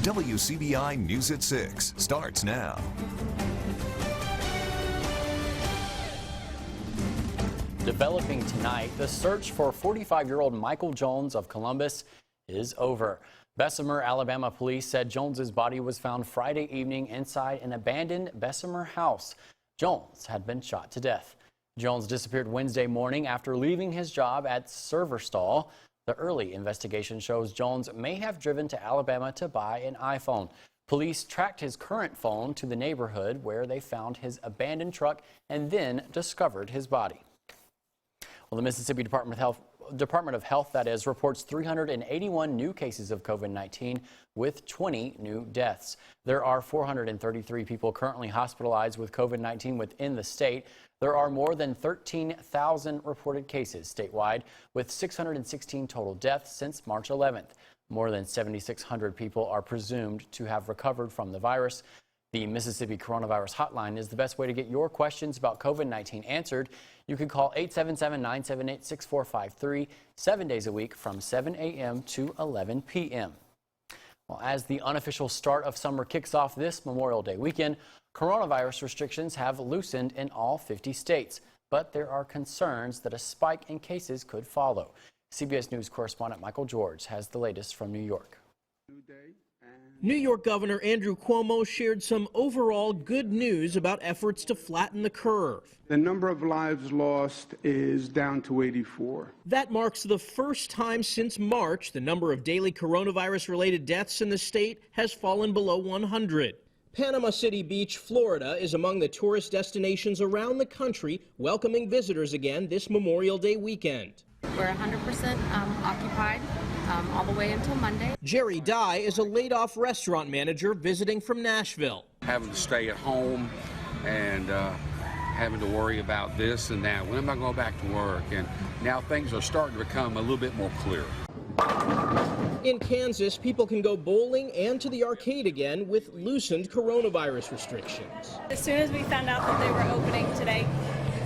WCBI News at 6 starts now. Developing tonight, the search for 45-year-old Michael Jones of Columbus is over. Bessemer, Alabama police said Jones's body was found Friday evening inside an abandoned Bessemer house. Jones had been shot to death. Jones disappeared Wednesday morning after leaving his job at Serverstall. The early investigation shows Jones may have driven to Alabama to buy an iPhone. Police tracked his current phone to the neighborhood where they found his abandoned truck and then discovered his body. Well, the Mississippi Department of Health, that is, reports 381 new cases of COVID-19 with 20 new deaths. There are 433 people currently hospitalized with COVID-19 within the state. There are more than 13,000 reported cases statewide, with 616 total deaths since March 11th. More than 7,600 people are presumed to have recovered from the virus. The Mississippi Coronavirus Hotline is the best way to get your questions about COVID-19 answered. You can call 877-978-6453 7 days a week from 7 a.m. to 11 p.m. Well, as the unofficial start of summer kicks off this Memorial Day weekend, coronavirus restrictions have loosened in all 50 states. But there are concerns that a spike in cases could follow. CBS News correspondent Michael George has the latest from New York. New York Governor Andrew Cuomo shared some overall good news about efforts to flatten the curve. The number of lives lost is down to 84. That marks the first time since March the number of daily coronavirus-related deaths in the state has fallen below 100. Panama City Beach, Florida, is among the tourist destinations around the country welcoming visitors again this Memorial Day weekend. We're 100% occupied all the way until Monday. Jerry Dye is a laid-off restaurant manager visiting from Nashville. Having to stay at home and having to worry about this and that. When am I going back to work? And now things are starting to become a little bit more clear. In Kansas, people can go bowling and to the arcade again with loosened coronavirus restrictions. As soon as we found out that they were opening today,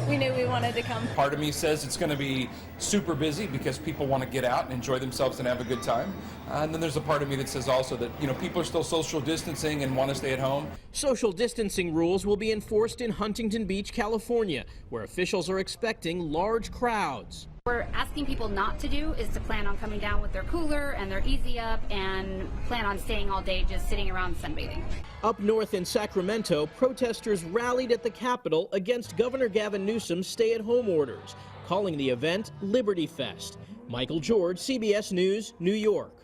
we knew we wanted to come. Part of me says it's going to be super busy because people want to get out and enjoy themselves and have a good time. And then there's a part of me that says also that, people are still social distancing and want to stay at home. Social distancing rules will be enforced in Huntington Beach, California, where officials are expecting large crowds. We're asking people not to do is to plan on coming down with their cooler and their Easy Up and plan on staying all day just sitting around sunbathing. Up north in Sacramento, protesters rallied at the Capitol against Governor Gavin Newsom's stay-at-home orders, calling the event Liberty Fest. Michael George, CBS News, New York.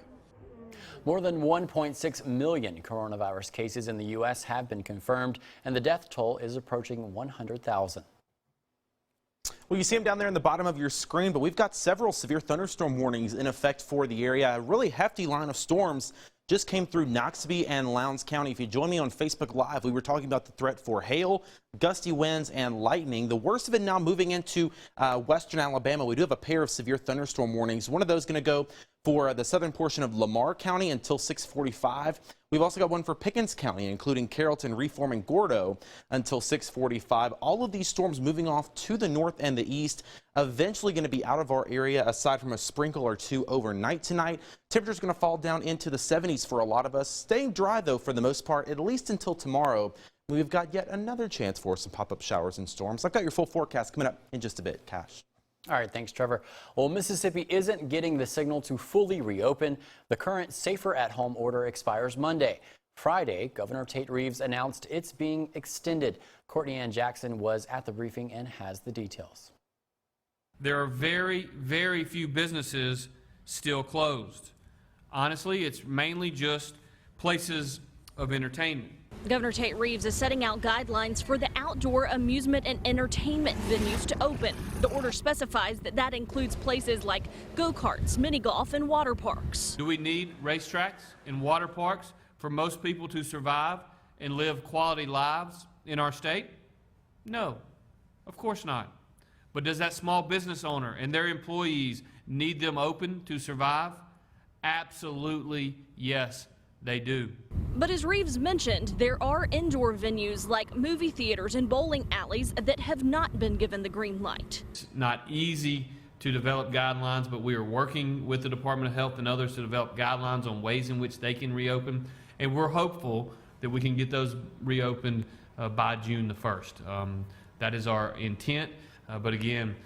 More than 1.6 million coronavirus cases in the U.S. have been confirmed, and the death toll is approaching 100,000. Well, you see them down there in the bottom of your screen, but we've got several severe thunderstorm warnings in effect for the area. A really hefty line of storms just came through Noxubee and Lowndes County. If you join me on Facebook Live, we were talking about the threat for hail, gusty winds, and lightning. The worst of it now moving into western Alabama. We do have a pair of severe thunderstorm warnings. One of those going to go for the southern portion of Lamar County until 6:45. We've also got one for Pickens County, including Carrollton, Reform, and Gordo until 6:45. All of these storms moving off to the north and the east, eventually going to be out of our area aside from a sprinkle or two overnight tonight. Temperature's going to fall down into the 70s for a lot of us. Staying dry, though, for the most part, at least until tomorrow. We've got yet another chance for some pop-up showers and storms. I've got your full forecast coming up in just a bit. Cash. All right, thanks, Trevor. Well, Mississippi isn't getting the signal to fully reopen. The current Safer at Home order expires Monday. Friday, Governor Tate Reeves announced it's being extended. Courtney Ann Jackson was at the briefing and has the details. There are very, very few businesses still closed. Honestly, it's mainly just places of entertainment. Governor Tate Reeves is setting out guidelines for the outdoor amusement and entertainment venues to open. The order specifies that includes places like go-karts, mini golf, and water parks. Do we need racetracks and water parks for most people to survive and live quality lives in our state? No, of course not. But does that small business owner and their employees need them open to survive? Absolutely, yes, they do. But as Reeves mentioned, there are indoor venues like movie theaters and bowling alleys that have not been given the green light. It's not easy to develop guidelines, but we are working with the Department of Health and others to develop guidelines on ways in which they can reopen. And we're hopeful that we can get those reopened by June the 1st. That is our intent, but again,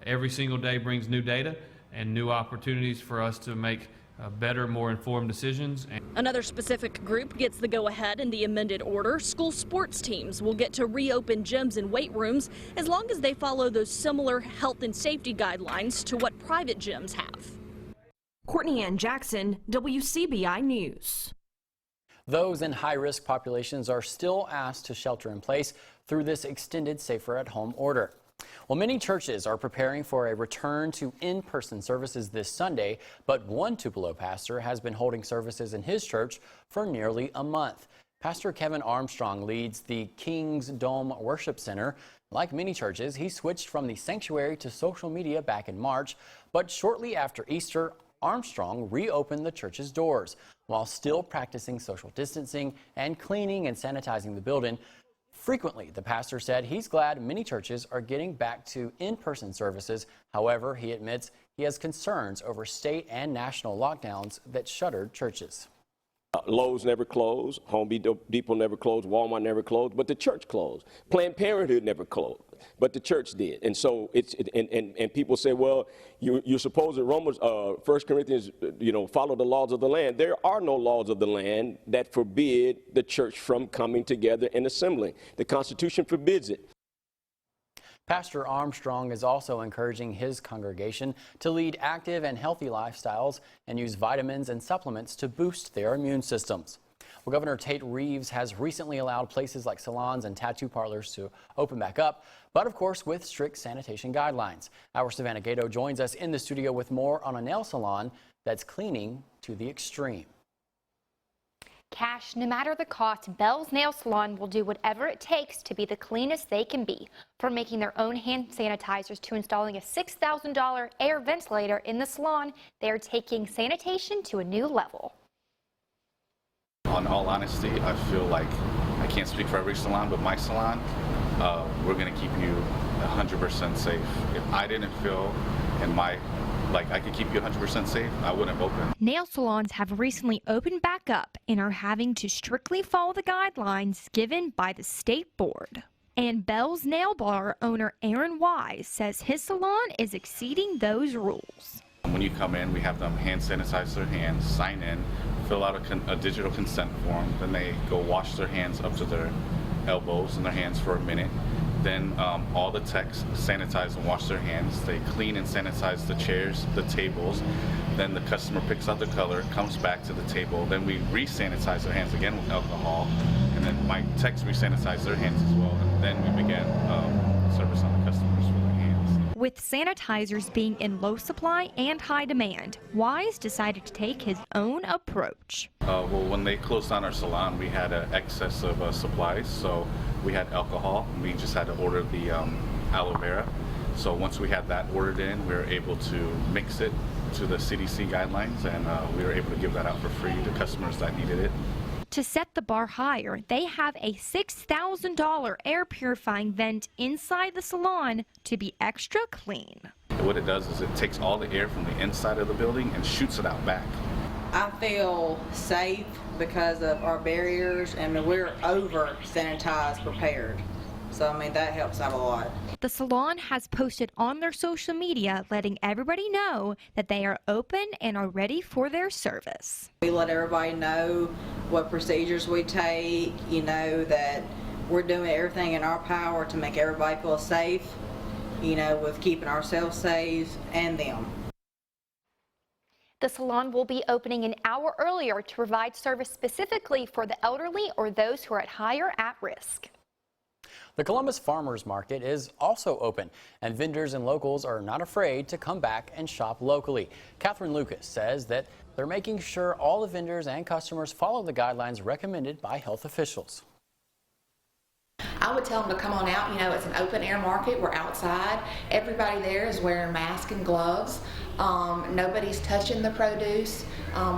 every single day brings new data and new opportunities for us to make better, more informed decisions. Another specific group gets the go-ahead in the amended order. School sports teams will get to reopen gyms and weight rooms as long as they follow those similar health and safety guidelines to what private gyms have. Courtney Ann Jackson, WCBI News. Those in high-risk populations are still asked to shelter in place through this extended safer at home order. Well, many churches are preparing for a return to in-person services this Sunday, but one Tupelo pastor has been holding services in his church for nearly a month. Pastor Kevin Armstrong leads the King's Dome Worship Center. Like many churches, he switched from the sanctuary to social media back in March, but shortly after Easter, Armstrong reopened the church's doors while still practicing social distancing and cleaning and sanitizing the building. Frequently, the pastor said he's glad many churches are getting back to in-person services. However, he admits he has concerns over state and national lockdowns that shuttered churches. Lowe's never closed, Home Depot never closed, Walmart never closed, but the church closed. Planned Parenthood never closed, but the church did. And so and people say, well, you're supposed to Romans, 1 Corinthians, follow the laws of the land. There are no laws of the land that forbid the church from coming together and assembling. The Constitution forbids it. Pastor Armstrong is also encouraging his congregation to lead active and healthy lifestyles and use vitamins and supplements to boost their immune systems. Well, Governor Tate Reeves has recently allowed places like salons and tattoo parlors to open back up, but of course with strict sanitation guidelines. Our Savannah Gato joins us in the studio with more on a nail salon that's cleaning to the extreme. Cash, no matter the cost, Bell's Nail Salon will do whatever it takes to be the cleanest they can be. From making their own hand sanitizers to installing a $6,000 air ventilator in the salon, they are taking sanitation to a new level. In all honesty, I feel like I can't speak for every salon, but my salon, we're going to keep you 100% safe. If I didn't feel in my I could keep you 100% safe, I wouldn't have opened. Nail salons have recently opened back up and are having to strictly follow the guidelines given by the state board. And Bell's Nail Bar owner Aaron Wise says his salon is exceeding those rules. When you come in, we have them hand sanitize their hands, sign in, fill out a digital consent form, then they go wash their hands up to their elbows and their hands for a minute. Then all the techs sanitize and wash their hands. They clean and sanitize the chairs, the tables. Then the customer picks out the color, comes back to the table. Then we re-sanitize their hands again with alcohol. And then my techs re-sanitize their hands as well. And then we began service on the customers with their hands. With sanitizers being in low supply and high demand, Wise decided to take his own approach. Well, when they closed down our salon, we had an excess of supplies. So we had alcohol, and we just had to order the aloe vera. So once we had that ordered in, we were able to mix it to the CDC guidelines, and we were able to give that out for free to customers that needed it. To set the bar higher, they have a $6,000 air purifying vent inside the salon to be extra clean. What it does is it takes all the air from the inside of the building and shoots it out back. I feel safe because of our barriers, and we're over sanitized, prepared. So, I mean, that helps out a lot. The salon has posted on their social media letting everybody know that they are open and are ready for their service. We let everybody know what procedures we take, that we're doing everything in our power to make everybody feel safe, with keeping ourselves safe and them. The salon will be opening an hour earlier to provide service specifically for the elderly or those who are at higher at risk. The Columbus Farmers Market is also open, and vendors and locals are not afraid to come back and shop locally. Catherine Lucas says that they're making sure all the vendors and customers follow the guidelines recommended by health officials. I would tell them to come on out. It's an open air market. We're outside. Everybody there is wearing masks and gloves. Nobody's touching the produce.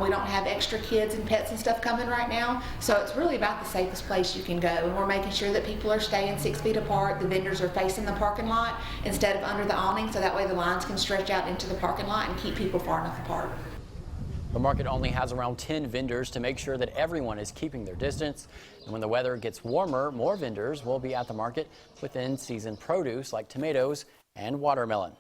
We don't have extra kids and pets and stuff coming right now. So it's really about the safest place you can go. And we're making sure that people are staying 6 feet apart. The vendors are facing the parking lot instead of under the awning, so that way the lines can stretch out into the parking lot and keep people far enough apart. The market only has around 10 vendors to make sure that everyone is keeping their distance. And when the weather gets warmer, more vendors will be at the market with in-season produce like tomatoes and watermelon.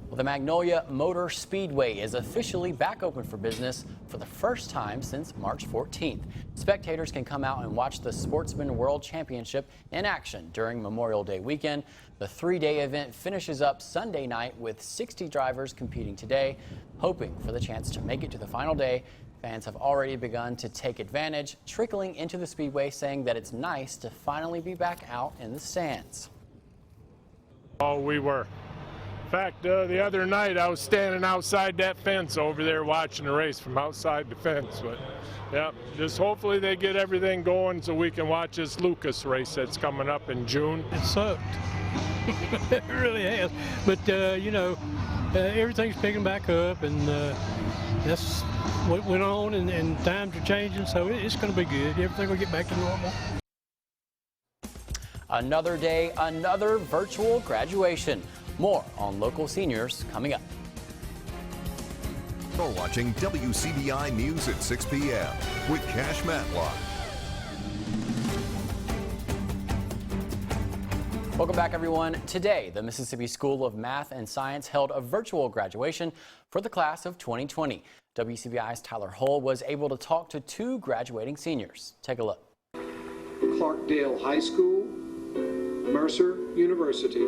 Well, the Magnolia Motor Speedway is officially back open for business for the first time since March 14th. Spectators can come out and watch the Sportsman World Championship in action during Memorial Day weekend. The three-day event finishes up Sunday night with 60 drivers competing today. Hoping for the chance to make it to the final day, fans have already begun to take advantage, trickling into the speedway, saying that it's nice to finally be back out in the stands. Oh, we were. In fact, the other night I was standing outside that fence over there watching the race from outside the fence. But yeah, just hopefully they get everything going so we can watch this Lucas race that's coming up in June. It sucked. It really has. But, everything's picking back up, and that's what went on, and times are changing, so it's going to be good. Everything will get back to normal. Another day, another virtual graduation. More on local seniors coming up. You're watching WCBI News at 6 p.m. with Cash Matlock. Welcome back, everyone. Today, the Mississippi School of Math and Science held a virtual graduation for the class of 2020. WCBI's Tyler Hull was able to talk to two graduating seniors. Take a look. Clarkdale High School, Mercer University.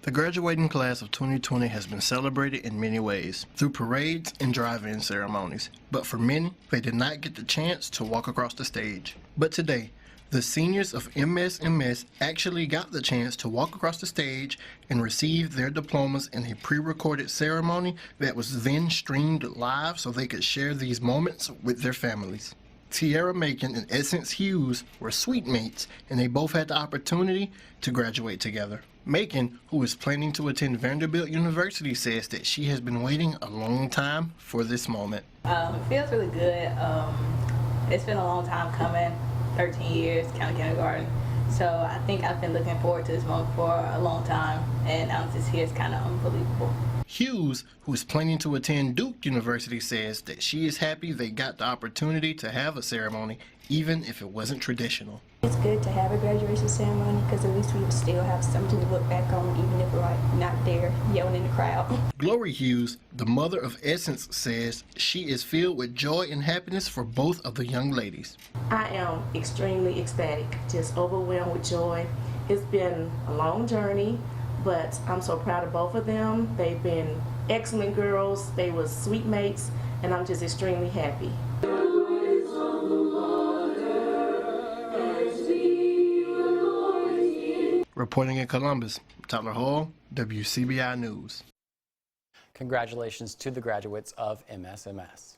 The graduating class of 2020 has been celebrated in many ways, through parades and drive-in ceremonies. But for many, they did not get the chance to walk across the stage. But today, the seniors of MS actually got the chance to walk across the stage and receive their diplomas in a pre-recorded ceremony that was then streamed live so they could share these moments with their families. Tiara Macon and Essence Hughes were suite mates, and they both had the opportunity to graduate together. Macon, who is planning to attend Vanderbilt University, says that she has been waiting a long time for this moment. It feels really good. It's been a long time coming, 13 years, county kindergarten. So I think I've been looking forward to this moment for a long time, and now just here is kind of unbelievable. Hughes, who is planning to attend Duke University, says that she is happy they got the opportunity to have a ceremony, even if it wasn't traditional. It's good to have a graduation ceremony because at least we would still have something to look back on, even if we're not there yelling in the crowd. Glory Hughes, the mother of Essence, says she is filled with joy and happiness for both of the young ladies. I am extremely ecstatic, just overwhelmed with joy. It's been a long journey, but I'm so proud of both of them. They've been excellent girls, they were sweet mates, and I'm just extremely happy. Reporting in Columbus, Tyler Hall, WCBI News. Congratulations to the graduates of MSMS.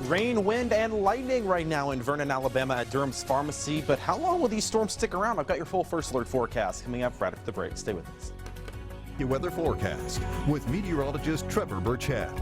Rain, wind, and lightning right now in Vernon, Alabama at Durham's Pharmacy. But how long will these storms stick around? I've got your full first alert forecast coming up right after the break. Stay with us. The weather forecast with meteorologist Trevor Burchett.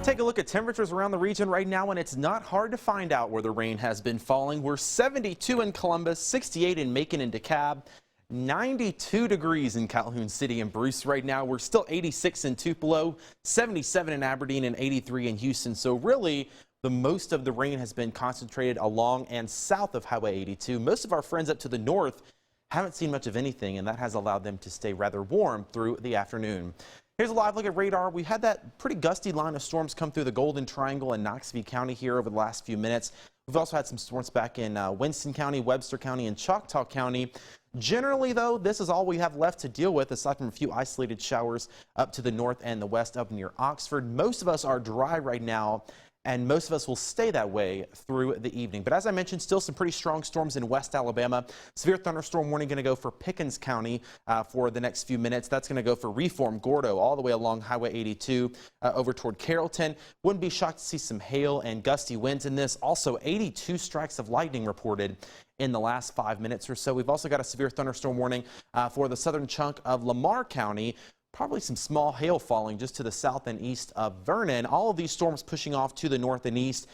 Take a look at temperatures around the region right now, and it's not hard to find out where the rain has been falling. We're 72 in Columbus, 68 in Macon and DeKalb, 92 degrees in Calhoun City and Bruce right now. We're still 86 in Tupelo, 77 in Aberdeen, and 83 in Houston. So really, the most of the rain has been concentrated along and south of Highway 82. Most of our friends up to the north haven't seen much of anything, and that has allowed them to stay rather warm through the afternoon. Here's a live look at radar. We had that pretty gusty line of storms come through the Golden Triangle and Knoxville County here over the last few minutes. We've also had some storms back in Winston County, Webster County, and Choctaw County. Generally, though, this is all we have left to deal with, aside from a few isolated showers up to the north and the west up near Oxford. Most of us are dry right now, and most of us will stay that way through the evening. But as I mentioned, still some pretty strong storms in West Alabama. Severe thunderstorm warning going to go for Pickens County for the next few minutes. That's going to go for Reform, Gordo, all the way along Highway 82 over toward Carrollton. Wouldn't be shocked to see some hail and gusty winds in this. Also, 82 strikes of lightning reported in the last 5 minutes or so. We've also got a severe thunderstorm warning for the southern chunk of Lamar County. Probably some small hail falling just to the south and east of Vernon. All of these storms pushing off to the north and east.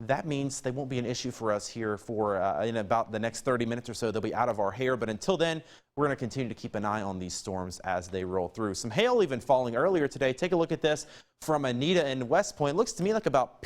that means they won't be an issue for us here for in about the next 30 minutes or so. They'll be out of our hair, but until then, we're going to continue to keep an eye on these storms as they roll through. Some hail even falling earlier today. Take a look at this from Anita in West Point. Looks to me like about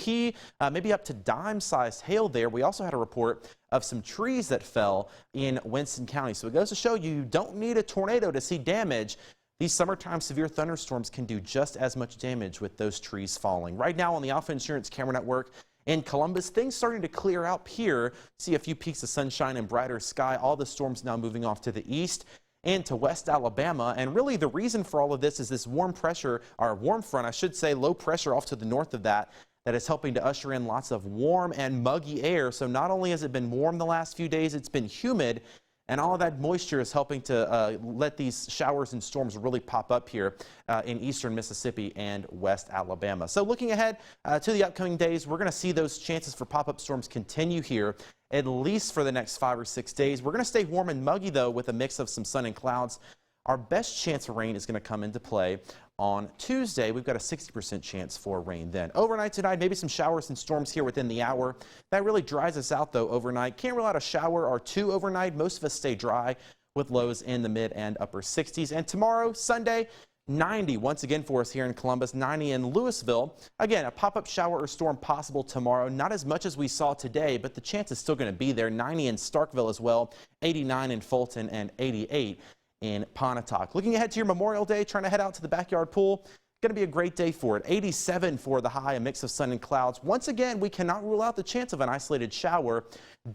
maybe up to dime-sized hail there. We also had a report of some trees that fell in Winston County. So it goes to show you don't need a tornado to see damage. These summertime severe thunderstorms can do just as much damage with those trees falling. Right now on the Alpha Insurance Camera Network in Columbus, things starting to clear out here. See a few peaks of sunshine and brighter sky. All the storms now moving off to the east and to West Alabama. And really the reason for all of this is this warm pressure, or warm front, I should say, low pressure off to the north of that is helping to usher in lots of warm and muggy air. So not only has it been warm the last few days, it's been humid. And all of that moisture is helping to let these showers and storms really pop up here in eastern Mississippi and West Alabama. So looking ahead to the upcoming days, we're going to see those chances for pop-up storms continue here at least for the next 5 or 6 days. We're going to stay warm and muggy, though, with a mix of some sun and clouds. Our best chance of rain is going to come into play on Tuesday. We've got a 60% chance for rain then. Overnight tonight, maybe some showers and storms here within the hour. That really dries us out, though, overnight. Can't rule out a shower or two overnight. Most of us stay dry with lows in the mid and upper 60s. And tomorrow, Sunday, 90 once again for us here in Columbus, 90 in Louisville. Again, a pop-up shower or storm possible tomorrow. Not as much as we saw today, but the chance is still going to be there. 90 in Starkville as well, 89 in Fulton, and 88 in Pontotoc. Looking ahead to your Memorial Day, trying to head out to the backyard pool. Going to be a great day for it. 87 for the high, a mix of sun and clouds. Once again, we cannot rule out the chance of an isolated shower.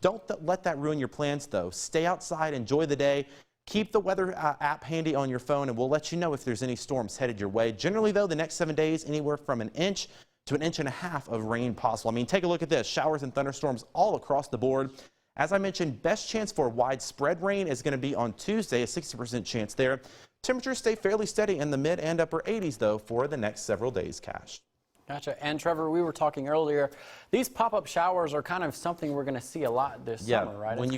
Don't let that ruin your plans, though. Stay outside, enjoy the day. Keep the weather app handy on your phone, and we'll let you know if there's any storms headed your way. Generally, though, the next 7 days, anywhere from an inch to an inch and a half of rain possible. I mean, take a look at this. Showers and thunderstorms all across the board. As I mentioned, best chance for widespread rain is going to be on Tuesday, a 60% chance there. Temperatures stay fairly steady in the mid and upper 80s, though, for the next several days, Cash. Gotcha. And Trevor, we were talking earlier, these pop-up showers are kind of something we're going to see a lot this summer, right? When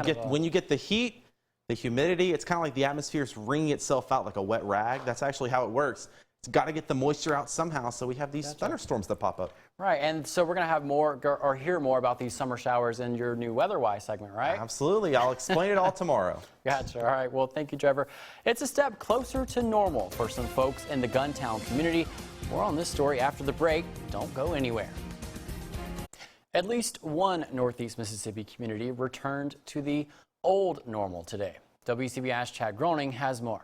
you get the heat, the humidity, it's kind of like the atmosphere's wringing itself out like a wet rag. That's actually how it works. It's got to get the moisture out somehow, so we have these thunderstorms that pop up. Right, and so we're going to have more or hear more about these summer showers in your new Weather-Wise segment, right? Absolutely. I'll explain it all tomorrow. Gotcha. All right. Well, thank you, Trevor. It's a step closer to normal for some folks in the Guntown community. More on this story after the break. Don't go anywhere. At least one Northeast Mississippi community returned to the old normal today. WCBI's Chad Groening has more.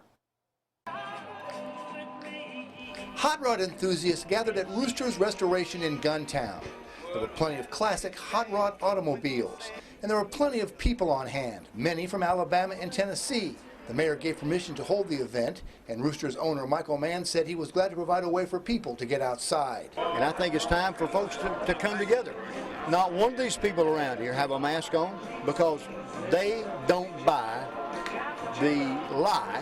Hot rod enthusiasts gathered at Rooster's Restoration in Guntown. There were plenty of classic hot rod automobiles, and there were plenty of people on hand, many from Alabama and Tennessee. The mayor gave permission to hold the event, and Rooster's owner Michael Mann said he was glad to provide a way for people to get outside. And I think it's time for folks to come together. Not one of these people around here have a mask on because they don't buy the lie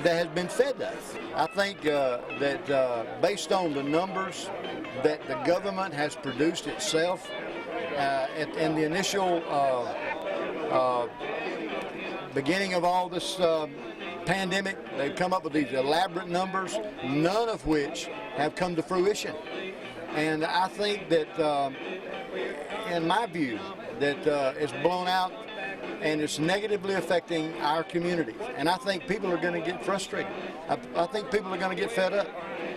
that has been fed us. I think that based on the numbers that the government has produced itself in the initial beginning of all this pandemic, they've come up with these elaborate numbers, none of which have come to fruition. And I think that, in my view, that it's blown out and it's negatively affecting our communities. And I think people are going to get frustrated. I think people are going to get fed up.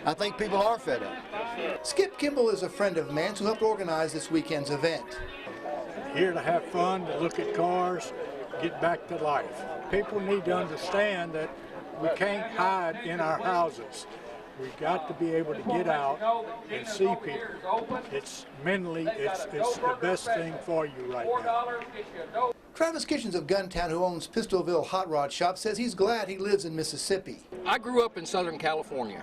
I think people are fed up. Skip Kimball is a friend of Mann's who helped organize this weekend's event. Here to have fun, to look at cars, get back to life. People need to understand that we can't hide in our houses. We've got to be able to get out and see people. It's mentally, it's the best thing for you right now. Travis Kitchens of Guntown, who owns Pistolville Hot Rod Shop, says he's glad he lives in Mississippi. I grew up in Southern California,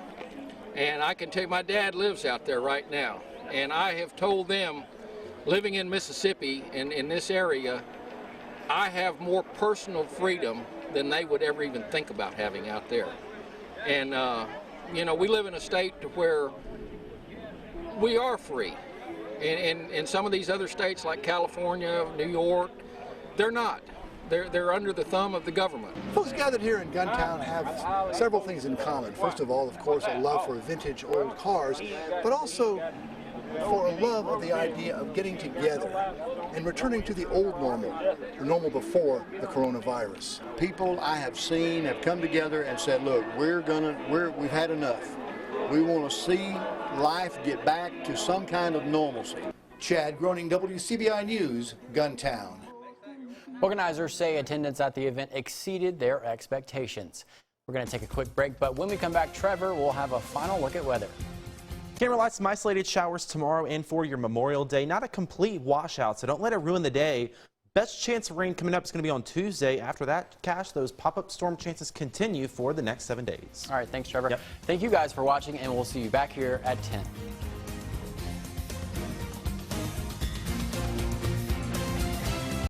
and I can tell you my dad lives out there right now. And I have told them, living in Mississippi and in this area, I have more personal freedom than they would ever even think about having out there. And you know, we live in a state to where we are free. In some of these other states like California, New York, they're not. They're under the thumb of the government. Folks gathered here in Guntown have several things in common. First of all, of course, a love for vintage old cars, but also for a love of the idea of getting together and returning to the old normal, the normal before the coronavirus. People I have seen have come together and said, look, we've had enough. We want to see life get back to some kind of normalcy. Chad Groening, WCBI News, Guntown. Organizers say attendance at the event exceeded their expectations. We're going to take a quick break, but when we come back, Trevor will have a final look at weather. Can rely on some isolated showers tomorrow and for your Memorial Day. Not a complete washout, so don't let it ruin the day. Best chance of rain coming up is going to be on Tuesday. After that, Cash, those pop-up storm chances continue for the next 7 days. All right, thanks, Trevor. Yep. Thank you guys for watching, and we'll see you back here at 10.